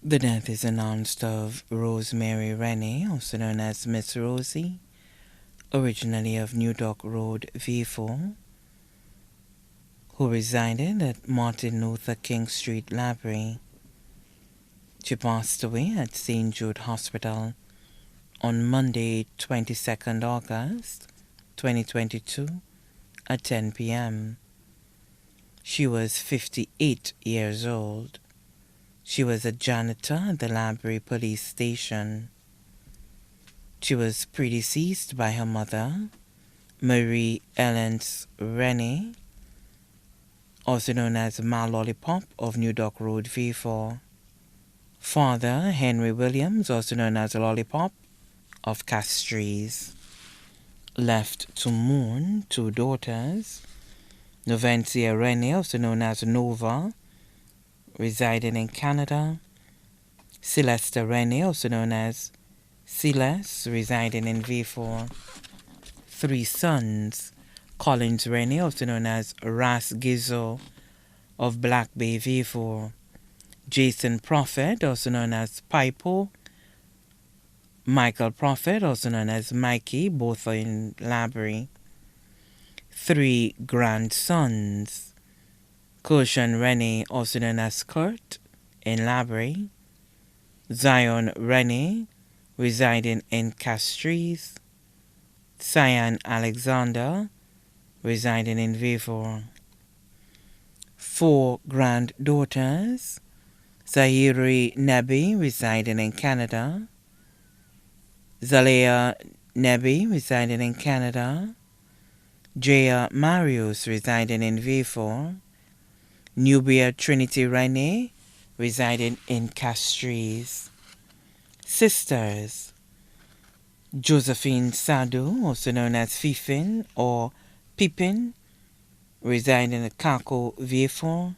The death is announced of Mary Renee, also known as Miss Rosie, originally of New Dock Road, V4, who resided at Martin Luther King Street, Labrie. She passed away at St. Jude Hospital on Monday, 22nd August 2022 at 10 p.m. She was 58 years old. She was a janitor at the Labrie Police Station. She was predeceased by her mother, Mary Renee, also known as Ma Lollipop of New Dock Road, V4. Father, Henry Williams, also known as Lollipop of Castries. Left to mourn two daughters, Novencia Renee, also known as Nova, residing in Canada, Celesta Renee, also known as Celeste, residing in V4. Three sons, Collins Renee, also known as Ras Gizzo of Black Bay, V4. Jason Prophet, also known as Pipo. Michael Prophet, also known as Mikey, both are in Labrie. Three grandsons, Kurshan Renee, also known as Kurt, in Labrie. Zion Renee, residing in Castries. Cyan Alexander, residing in V4. Four granddaughters, Zahiri Nebi, residing in Canada. Zalea Nebi, residing in Canada. Jaya Marius, residing in V4. Nubia Trinity Renee, residing in Castries. Sisters, Josephine Sadu, also known as Fifin or Pippin, residing in Kako, V4.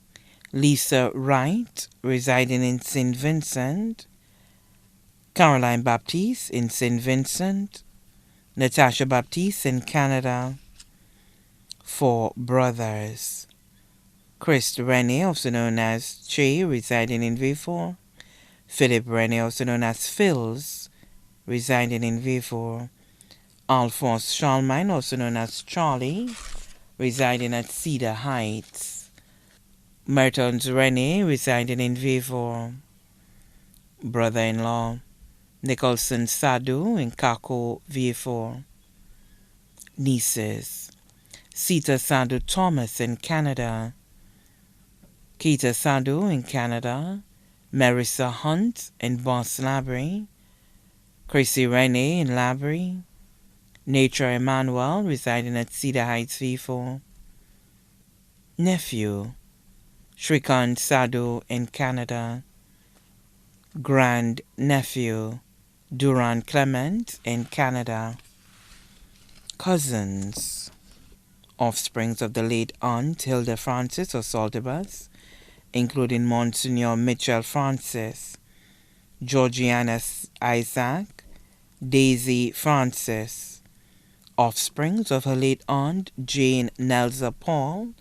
Lisa Wright, residing in St. Vincent. Caroline Baptiste in St. Vincent. Natasha Baptiste in Canada. Four brothers, Chris Rennie, also known as Che, residing in V4. Philip Rennie, also known as Phils, residing in V4. Alphonse Charlemagne, also known as Charlie, residing at Cedar Heights. Mertens Rennie, residing in V4. Brother-in-law, Nicholson Sadu in Kako, V4. Nieces, Sita Sadu Thomas in Canada. Keita Sadu in Canada. Marissa Hunt in Boss Labrie. Chrissy Renee in Labrie. Nature Emmanuel, residing at Cedar Heights, V4. Nephew, Shrikant Sadhu in Canada. Grand nephew, Duran Clement in Canada. Cousins, offsprings of the late aunt Hilda Francis of Saltibus, including Monsignor Mitchell Francis, Georgiana Isaac, Daisy Francis. Offsprings of her late aunt Jane Nelza Paul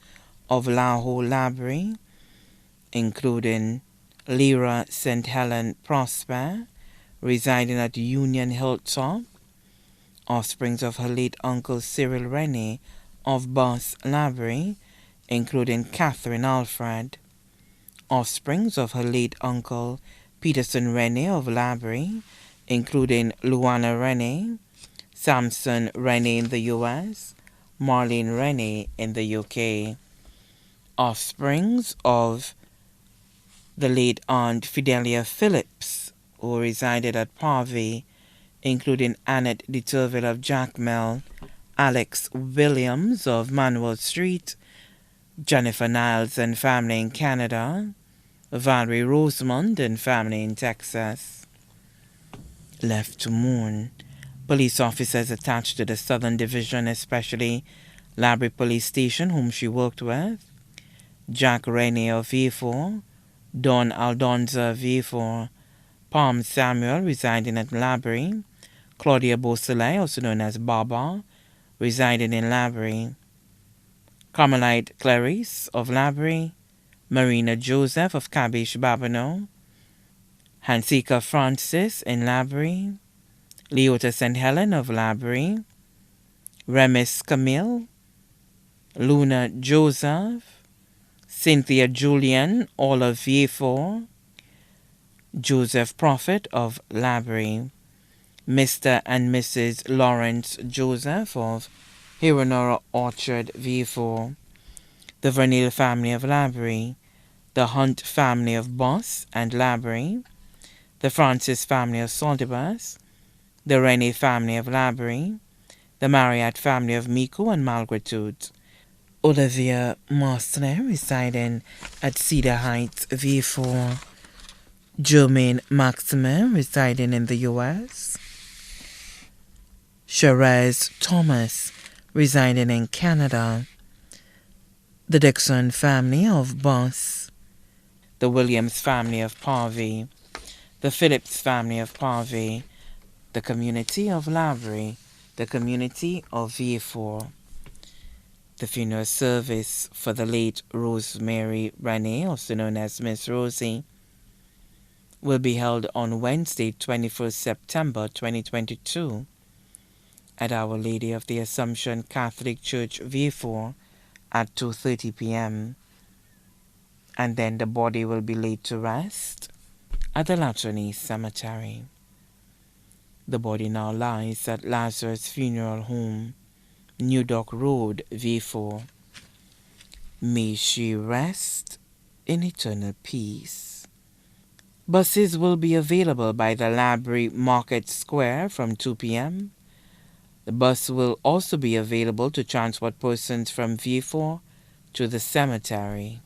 of Laho Labrie, including Lyra St. Helen Prosper, residing at Union Hilltop. Offsprings of her late uncle Cyril Rennie of Boss Labrie, including Catherine Alfred. Offsprings of her late uncle Peterson Rennie of Labrie, including Luana Rennie, Samson Rennie in the U.S., Marlene Rennie in the UK. Offsprings of the late aunt Fidelia Phillips, who resided at Parvey, including Annette de Turville of Jackmel, Alex Williams of Manuel Street, Jennifer Niles and family in Canada, Valerie Rosemond and family in Texas. Left to mourn, police officers attached to the Southern Division, especially Labrie Police Station, whom she worked with, Jack Rennie of V4, Don Aldonza V4, Palm Samuel residing at Labrie, Claudia Beausoleil, also known as Baba, residing in Labrie, Carmelite Clarice of Labrie, Marina Joseph of Cabbage Babano, Hansika Francis in Labrie, Leota St. Helen of Labrie, Remis Camille, Luna Joseph, Cynthia Julian, all of Vieux, Joseph Prophet of Labrie, Mr. and Mrs. Lawrence Joseph of Hironora Orchard, Vieux, the Vernil family of Labrie, the Hunt family of Boss and Labrie, the Francis family of Saltibus, the Rennie family of Labrie, the Marriott family of Mico and Malgratude, Olivia Mostner residing at Cedar Heights, Vieux, Jermaine Maximin residing in the U.S., Sherez Thomas residing in Canada, the Dixon family of Boss, the Williams family of Parvey, the Phillips family of Parvey, the community of Labrie, the community of Vieux. The funeral service for the late Mary Renee, also known as Miss Rosie, will be held on Wednesday, 21st September 2022 at Our Lady of the Assumption Catholic Church, Vieux, at 2:30 p.m. And then the body will be laid to rest at the Latony Cemetery. The body now lies at Lazarus Funeral Home, New Dock Road, Vieux. May she rest in eternal peace. Buses will be available by the Labrie Market Square from 2 p.m. The bus will also be available to transport persons from Vieux to the cemetery.